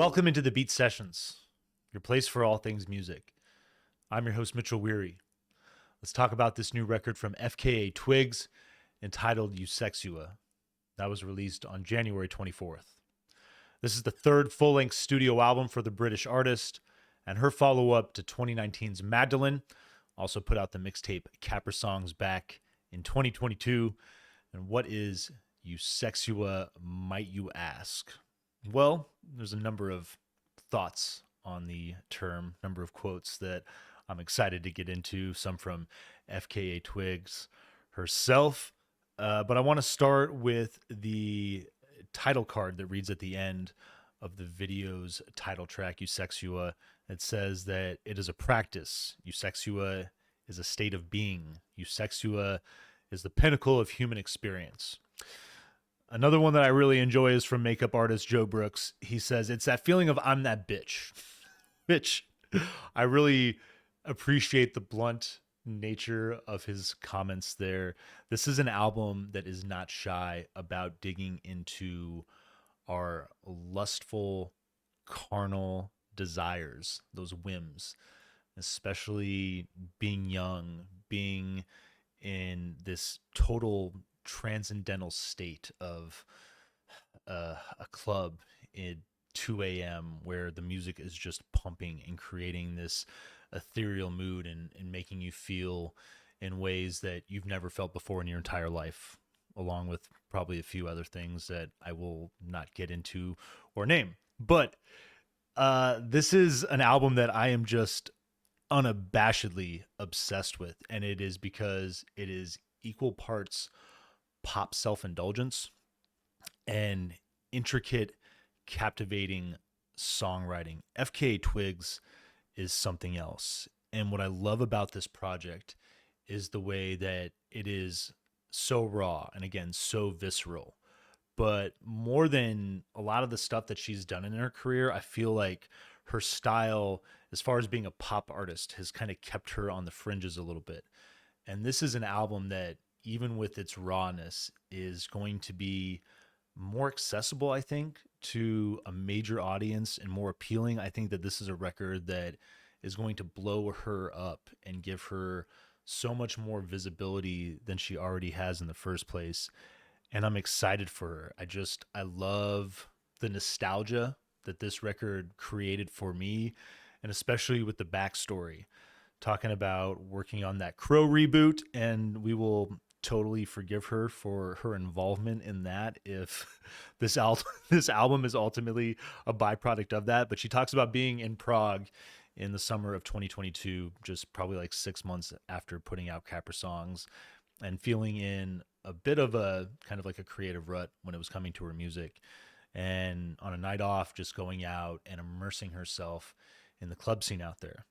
Welcome into the Beat Sessions, your place for all things music. I'm your host, Mitchell Weary. Let's talk about this new record from FKA Twigs entitled Eusexua. That was released on January 24th. This is the third full length studio album for the British artist, and her follow up to 2019's Magdalene. Also put out the mixtape Capper Songs back in 2022. And what is Eusexua, might you ask? Well, there's a number of thoughts on the term, number of quotes that I'm excited to get into, some from FKA Twigs herself. But I want to start with the title card that reads at the end of the video's title track, Eusexua. It says that it is a practice. Eusexua is a state of being. Eusexua is the pinnacle of human experience. Another one that I really enjoy is from makeup artist Joe Brooks. He says, it's that feeling of I'm that bitch, which I really appreciate the blunt nature of his comments there. This is an album that is not shy about digging into our lustful, carnal desires, those whims, especially being young, being in this total transcendental state of a club at 2 a.m. where the music is just pumping and creating this ethereal mood and making you feel in ways that you've never felt before in your entire life, along with probably a few other things that I will not get into or name. But this is an album that I am just unabashedly obsessed with, and it is because it is equal parts pop self-indulgence and intricate, captivating songwriting. FKA Twigs is something else. And what I love about this project is the way that it is so raw and, again, so visceral. But more than a lot of the stuff that she's done in her career, I feel like her style, as far as being a pop artist, has kind of kept her on the fringes a little bit. And this is an album that, even with its rawness, is going to be more accessible, I think, to a major audience and more appealing. I think that this is a record that is going to blow her up and give her so much more visibility than she already has in the first place. And I'm excited for her. I love the nostalgia that this record created for me, and especially with the backstory, talking about working on that Crow reboot, and we will totally forgive her for her involvement in that if this album is ultimately a byproduct of that. But she talks about being in Prague in the summer of 2022, just probably like 6 months after putting out Capper Songs, and feeling in a bit of a kind of like a creative rut when it was coming to her music. And on a night off, just going out and immersing herself in the club scene out there.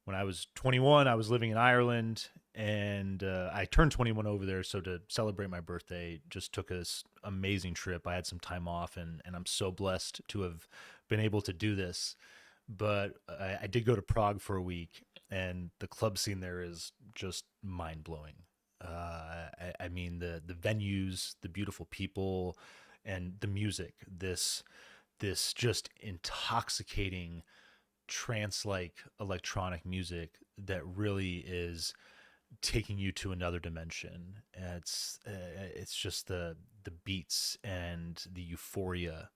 When I was 21, I was living in Ireland, and I turned 21 over there. So to celebrate my birthday, just took this amazing trip. I had some time off, and I'm so blessed to have been able to do this. But I did go to Prague for a week, and the club scene there is just mind blowing. I mean, the venues, the beautiful people, and the music. This just intoxicating trance-like electronic music that really is taking you to another dimension. It's just the beats and the euphoria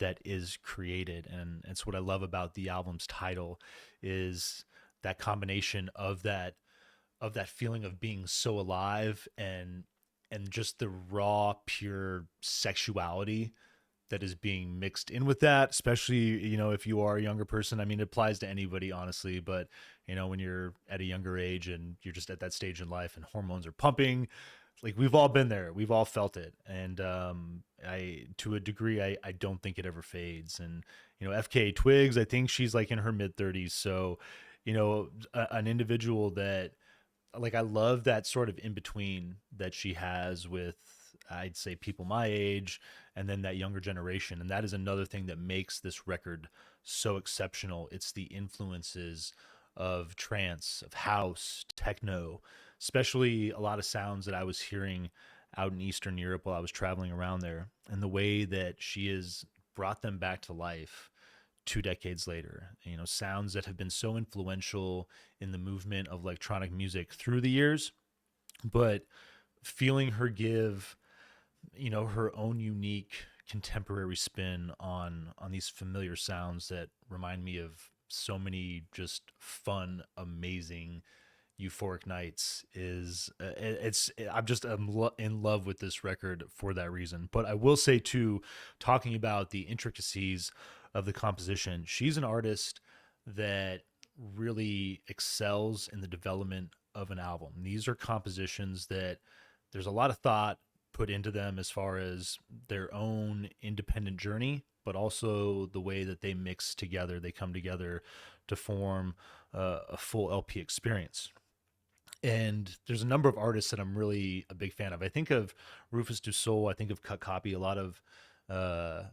that is created, and it's what I love about the album's title, is that combination of that feeling of being so alive and just the raw, pure sexuality that is being mixed in with that, especially, if you are a younger person. I mean, it applies to anybody, honestly, but, when you're at a younger age and you're just at that stage in life and hormones are pumping, like, we've all been there. We've all felt it. And to a degree, I don't think it ever fades. And, FKA Twigs, I think she's like in her mid 30s. So, an individual that, like, I love that sort of in between that she has with, I'd say, people my age and then that younger generation. And that is another thing that makes this record so exceptional. It's the influences of trance, of house, techno, especially a lot of sounds that I was hearing out in Eastern Europe while I was traveling around there, and the way that she has brought them back to life. 2 decades later. Sounds that have been so influential in the movement of electronic music through the years, but feeling her give her own unique contemporary spin on these familiar sounds that remind me of so many just fun, amazing, euphoric nights. Is it's I'm just in love with this record for that reason. But I will say too, talking about the intricacies of the composition, she's an artist that really excels in the development of an album. These are compositions that there's a lot of thought put into them as far as their own independent journey, but also the way that they mix together, they come together to form a full LP experience. And there's a number of artists that I'm really a big fan of. I think of Rufus Du Sol, I think of Cut Copy, a lot of uh,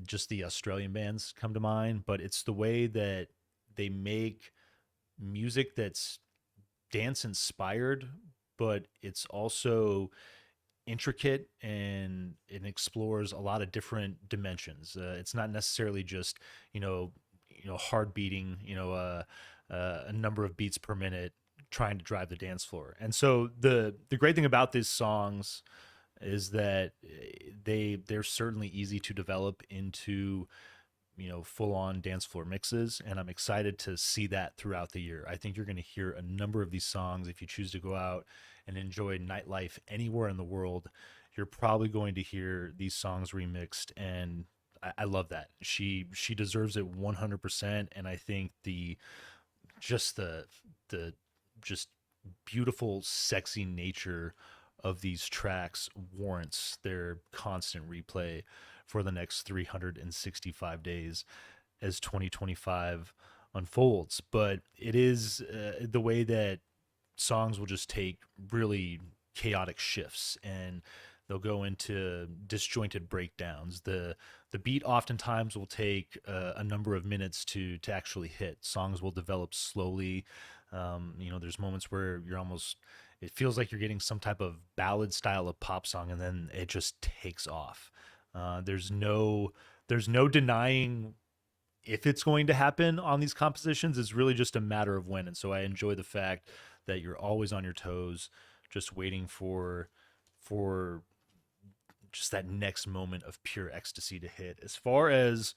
just the Australian bands come to mind, but it's the way that they make music that's dance inspired, but it's also intricate and it explores a lot of different dimensions. It's not necessarily just hard beating, a number of beats per minute trying to drive the dance floor. And so the great thing about these songs is that they're certainly easy to develop into full on dance floor mixes, and I'm excited to see that throughout the year. I think you're going to hear a number of these songs if you choose to go out and enjoy nightlife anywhere in the world. You're probably going to hear these songs remixed, and I love that. She deserves it 100%, and I think just the just beautiful, sexy nature of these tracks warrants their constant replay for the next 365 days as 2025 unfolds. But it is the way that songs will just take really chaotic shifts and they'll go into disjointed breakdowns. The beat oftentimes will take a number of minutes to actually hit. Songs will develop slowly. There's moments where it feels like you're getting some type of ballad style of pop song, and then it just takes off. There's no denying if it's going to happen on these compositions. It's really just a matter of when. And so I enjoy the fact that you're always on your toes, just waiting for just that next moment of pure ecstasy to hit. As far as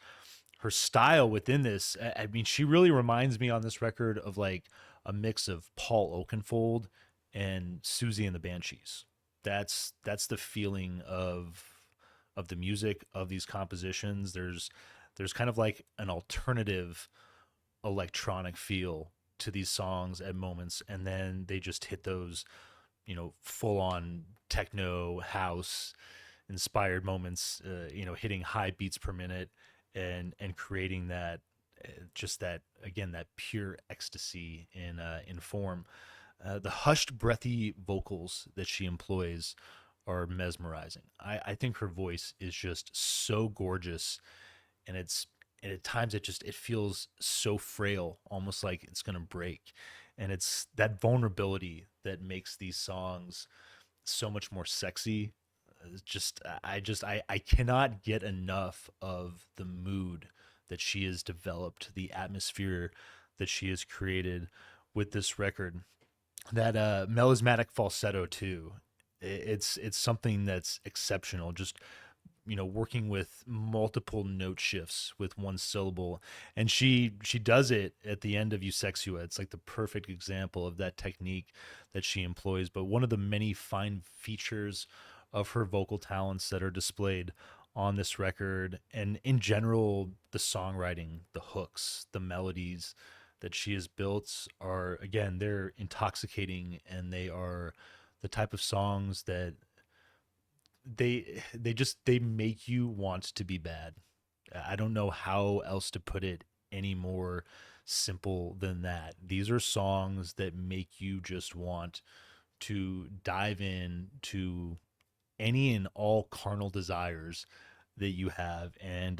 her style within this, I mean, she really reminds me on this record of like a mix of Paul Oakenfold and Susie and the Banshees. That's the feeling of the music of these compositions. There's kind of like an alternative electronic feel to these songs at moments, and then they just hit those full on techno house inspired moments, hitting high beats per minute and creating that just that again that pure ecstasy in form. The hushed, breathy vocals that she employs are mesmerizing. I think her voice is just so gorgeous, and and at times it feels so frail, almost like it's gonna break. And it's that vulnerability that makes these songs so much more sexy. I cannot get enough of the mood that she has developed, the atmosphere that she has created with this record. That melismatic falsetto too. It's something that's exceptional. Just working with multiple note shifts with one syllable, and she does it at the end of Eusexua. It's like the perfect example of that technique that she employs. But one of the many fine features of her vocal talents that are displayed on this record, and in general, the songwriting, the hooks, the melodies that she has built are, again, they're intoxicating, and they are the type of songs that they make you want to be bad. I don't know how else to put it any more simple than that. These are songs that make you just want to dive in to any and all carnal desires that you have. And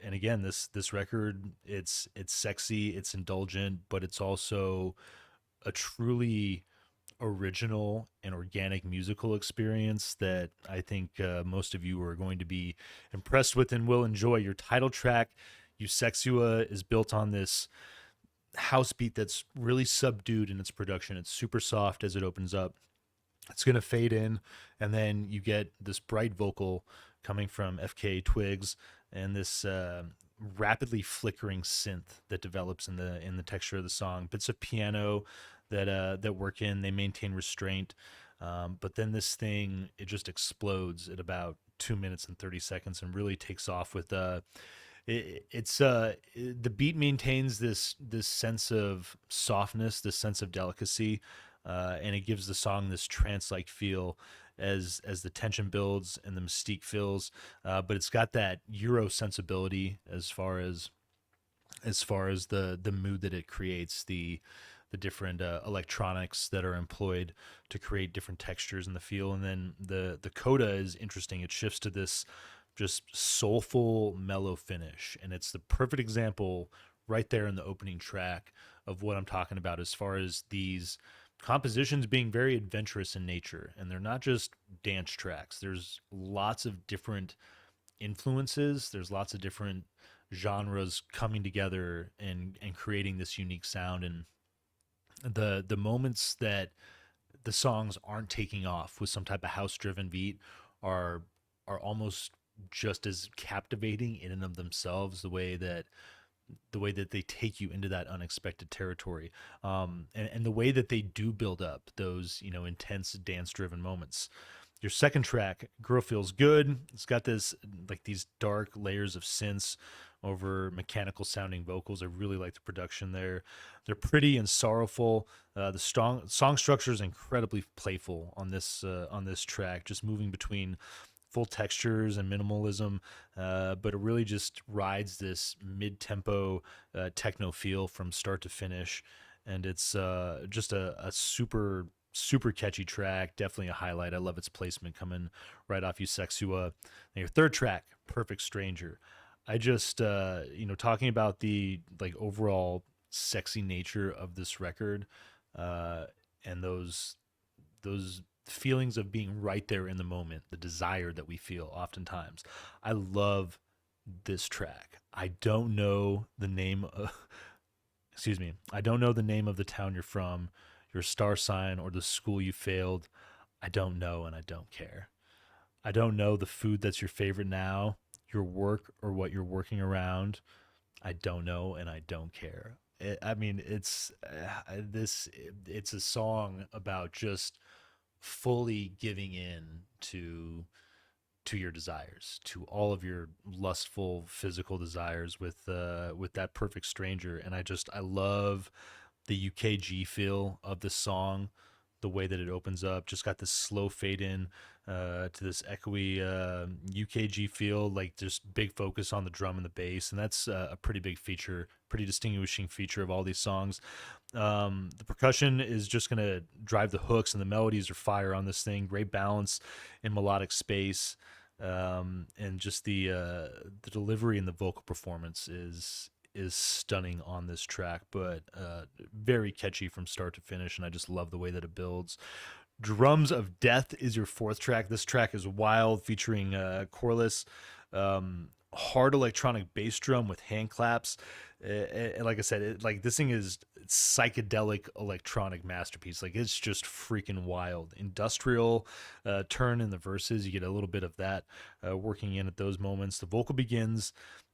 again, this record, it's sexy, it's indulgent, but it's also a truly original and organic musical experience that I think most of you are going to be impressed with and will enjoy. Your title track, Eusexua is built on this house beat that's really subdued in its production. It's super soft as it opens up. It's going to fade in, and then you get this bright vocal coming from FKA Twigs and this rapidly flickering synth that develops in the texture of the song. Bits of piano that work in. They maintain restraint, but then this thing, it just explodes at about 2 minutes and 30 seconds and really takes off with the beat maintains this sense of softness, this sense of delicacy, and it gives the song this trance-like feel as the tension builds and the mystique fills. But it's got that Euro sensibility as far as the mood that it creates, the different electronics that are employed to create different textures in the feel. And then the coda is interesting. It shifts to this just soulful, mellow finish, and it's the perfect example right there in the opening track of what I'm talking about as far as these compositions being very adventurous in nature. And they're not just dance tracks. There's lots of different influences. There's lots of different genres coming together and creating this unique sound. And the moments that the songs aren't taking off with some type of house driven beat are almost just as captivating in and of themselves, the way that they take you into that unexpected territory, and the way that they do build up those intense dance driven moments. Your second track, Girl Feels Good, it's got this like these dark layers of synths over mechanical sounding vocals. I really like the production there. They're pretty and sorrowful. The song structure is incredibly playful on this track, just moving between full textures and minimalism, but it really just rides this mid-tempo techno feel from start to finish, and it's just a super catchy track. Definitely a highlight. I love its placement coming right off Eusexua. And your third track, Perfect Stranger. I just talking about the like overall sexy nature of this record, and those feelings of being right there in the moment, the desire that we feel oftentimes. I love this track. I don't know the name of excuse me. I don't know the name of the town you're from, your star sign, or the school you failed. I don't know, and I don't care. I don't know the food that's your favorite now, your work, or what you're working around. I don't know, and I don't care. I mean, it's a song about just fully giving in to your desires, to all of your lustful physical desires with that perfect stranger. And I love the UKG feel of the song, the way that it opens up. Just got this slow fade in to this echoey UKG feel, like just big focus on the drum and the bass, and that's a pretty big feature, pretty distinguishing feature of all these songs. The percussion is just gonna drive the hooks, and the melodies are fire on this thing. Great balance in melodic space, and just the delivery and the vocal performance is stunning on this track, but very catchy from start to finish, and I just love the way that it builds. Drums of Death is your fourth track. This track is wild, featuring chorus, hard electronic bass drum with hand claps. And like I said, this thing is psychedelic electronic masterpiece. Like, it's just freaking wild. Industrial turn in the verses. You get a little bit of that working in at those moments. The vocal begins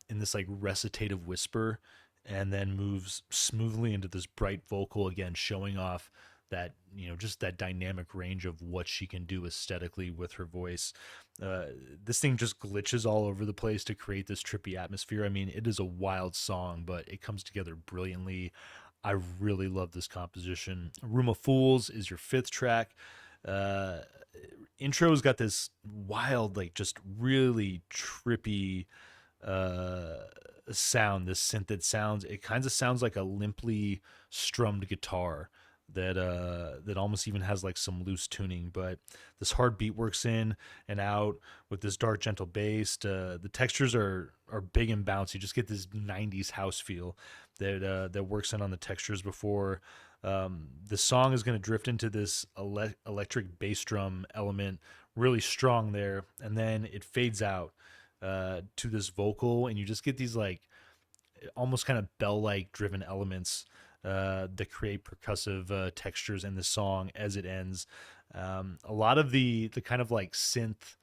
in this like recitative whisper, and then moves smoothly into this bright vocal, again showing off that just that dynamic range of what she can do aesthetically with her voice. This thing just glitches all over the place to create this trippy atmosphere. I mean, it is a wild song, but it comes together brilliantly. I really love this composition. Room of Fools is your fifth track. Intro's got this wild, like just really trippy sound, this synth that sounds, it kind of sounds like a limply strummed guitar that almost even has like some loose tuning, but this hard beat works in and out with this dark gentle bass. The textures are big and bouncy. You just get this 90s house feel that works in on the textures before the song is going to drift into this electric bass drum element, really strong there, and then it fades out to this vocal, and you just get these like almost kind of bell-like driven elements that create percussive textures in the song as it ends. A lot of the kind of like synth,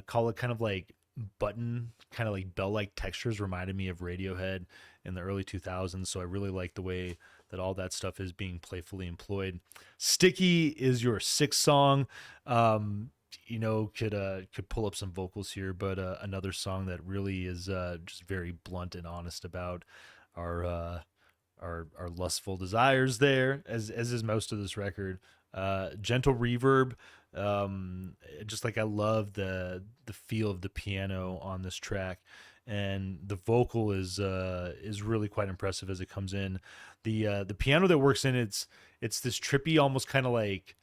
call it kind of like button, kind of like bell-like textures reminded me of Radiohead in the early 2000s. So I really like the way that all that stuff is being playfully employed. Sticky is your sixth song. Could pull up some vocals here, but another song that really is just very blunt and honest about our our lustful desires there, as is most of this record. Gentle reverb. Just like I love the feel of the piano on this track, and the vocal is really quite impressive as it comes in. The piano that works in it's this trippy, almost kind of like,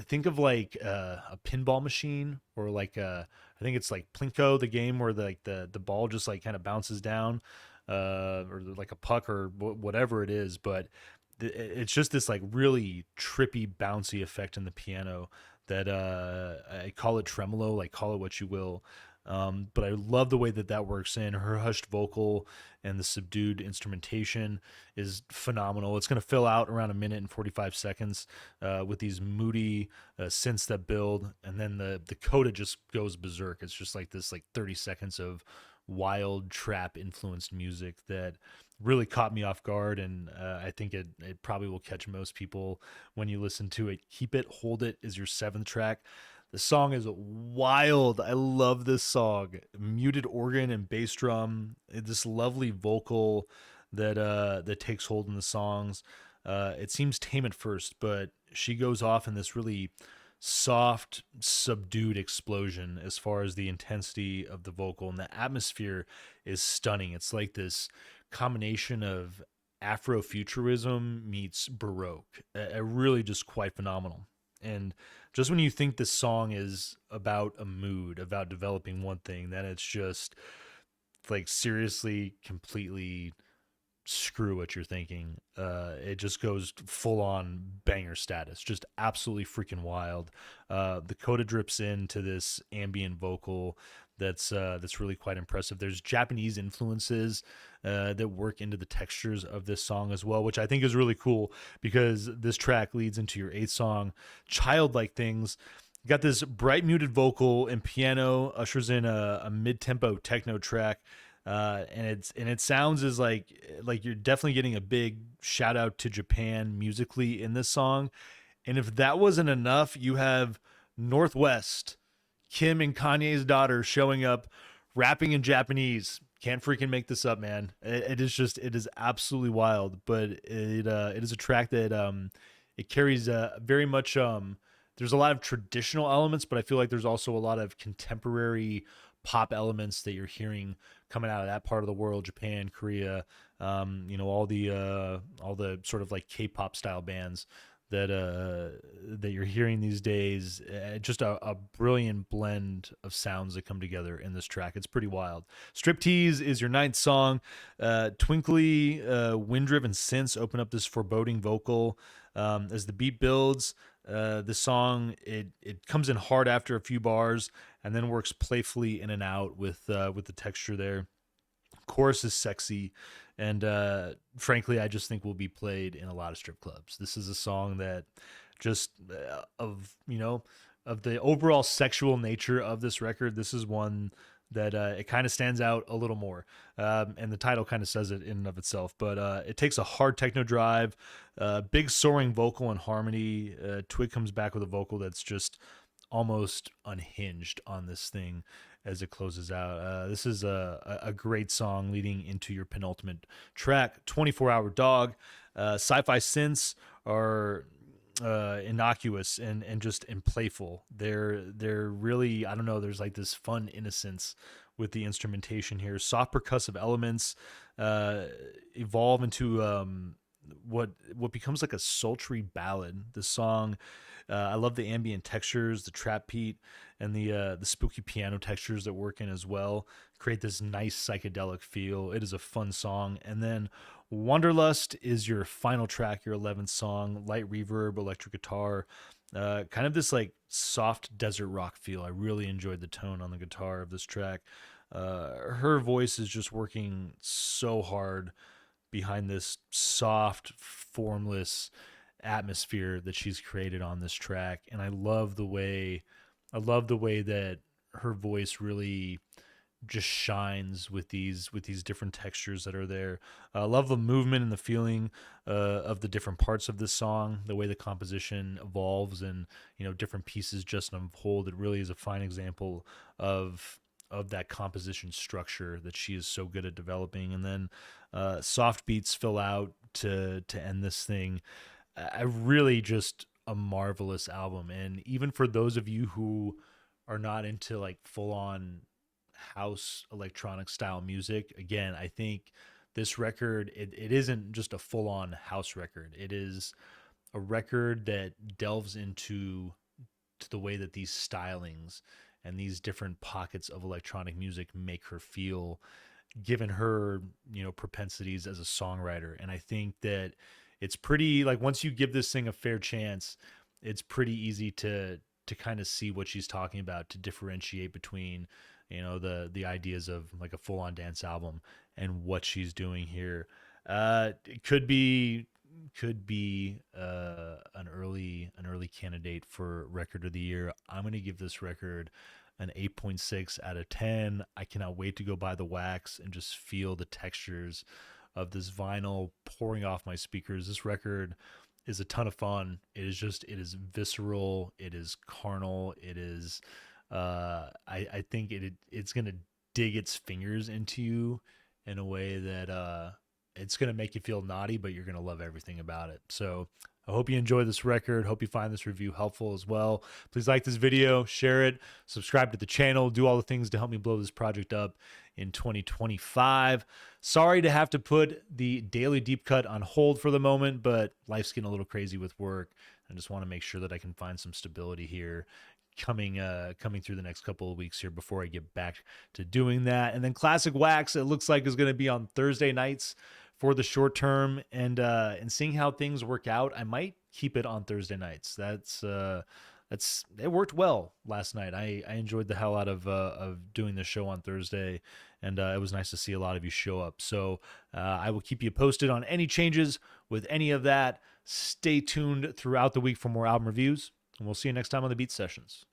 think of like a pinball machine, or like I think it's like Plinko, the game where the ball just like kind of bounces down, or like a puck or whatever it is. But it's just this like really trippy, bouncy effect in the piano that I call it tremolo, like call it what you will. But I love the way that that works in. Her hushed vocal and the subdued instrumentation is phenomenal. It's going to fill out around a minute and 45 seconds with these moody synths that build, and then the coda just goes berserk. It's just like this like 30 seconds of wild trap influenced music that really caught me off guard, and I think it probably will catch most people when you listen to it. Keep It, Hold It is your seventh track. The song is wild. I love this song. Muted organ and bass drum, this lovely vocal that takes hold in the songs. It seems tame at first, but she goes off in this really soft, subdued explosion as far as the intensity of the vocal, and the atmosphere is stunning. It's like this combination of Afrofuturism meets Baroque. Really just quite phenomenal. And just when you think this song is about a mood, about developing one thing, then it's just like seriously, completely screw what you're thinking. It just goes full on banger status, just absolutely freaking wild. The coda drips into this ambient vocal that's really quite impressive. There's Japanese influences that work into the textures of this song as well, which I think is really cool because this track leads into your eighth song, Childlike Things. You got this bright muted vocal and piano ushers in a mid-tempo techno track. And it sounds as like you're definitely getting a big shout out to Japan musically in this song. And if that wasn't enough, you have Northwest, Kim and Kanye's daughter, showing up rapping in Japanese. Can't freaking make this up, man. It is absolutely wild. But it is a track that it carries very much. There's a lot of traditional elements, but I feel like there's also a lot of contemporary pop elements that you're hearing coming out of that part of the world, Japan, Korea, all the sort of like K-pop style bands that you're hearing these days. Just a brilliant blend of sounds that come together in this track. It's pretty wild. Striptease is your ninth song. Twinkly, wind-driven synths open up this foreboding vocal as the beat builds. The song it comes in hard after a few bars and then works playfully in and out with the texture there. Chorus is sexy, and frankly, I just think will be played in a lot of strip clubs. This is a song that just of the overall sexual nature of this record. This is one that it kind of stands out a little more, and the title kind of says it in and of itself. But it takes a hard techno drive, big soaring vocal and harmony. Twig comes back with a vocal that's just almost unhinged on this thing as it closes out. This is a great song leading into your penultimate track, 24-Hour Dog. Sci-fi synths are innocuous and just and playful. They're really, I don't know, there's like this fun innocence with the instrumentation here. Soft percussive elements evolve into what becomes like a sultry ballad. The song, I love the ambient textures, the trap beat, and the spooky piano textures that work in as well. Create this nice psychedelic feel. It is a fun song. And then Wanderlust is your final track, your 11th song. Light reverb, electric guitar, kind of this like soft desert rock feel. I really enjoyed the tone on the guitar of this track. Her voice is just working so hard behind this soft, formless atmosphere that she's created on this track, and I love the way that her voice really just shines with these different textures that are there. I love the movement and the feeling of the different parts of this song, the way the composition evolves, and different pieces just unfold. It really is a fine example of that composition structure that she is so good at developing. And then soft beats fill out to end this thing. I really just a marvelous album. And even for those of you who are not into like full on house electronic style music, again, I think this record, it isn't just a full on house record. It is a record that delves into to the way that these stylings and these different pockets of electronic music make her feel, given her propensities as a songwriter. And I think that it's pretty, like, once you give this thing a fair chance, it's pretty easy to kind of see what she's talking about, to differentiate between the ideas of like a full-on dance album and what she's doing here. It could be an early candidate for record of the year. I'm going to give this record an 8.6 out of 10. I cannot wait to go buy the wax and just feel the textures of this vinyl pouring off my speakers. This record is a ton of fun. It is visceral, it is carnal, it is I think it's gonna dig its fingers into you in a way that it's gonna make you feel naughty, but you're gonna love everything about it. So I hope you enjoy this record. Hope you find this review helpful as well. Please like this video, share it, subscribe to the channel, do all the things to help me blow this project up in 2025. Sorry to have to put the daily deep cut on hold for the moment, but life's getting a little crazy with work. I just want to make sure that I can find some stability here coming through the next couple of weeks here before I get back to doing that. And then Classic Wax, it looks like, is going to be on Thursday nights for the short term, and seeing how things work out, I might keep it on Thursday nights. It worked well last night. I enjoyed the hell out of doing the show on Thursday, and it was nice to see a lot of you show up. So I will keep you posted on any changes with any of that. Stay tuned throughout the week for more album reviews, and we'll see you next time on the Beat Sessions.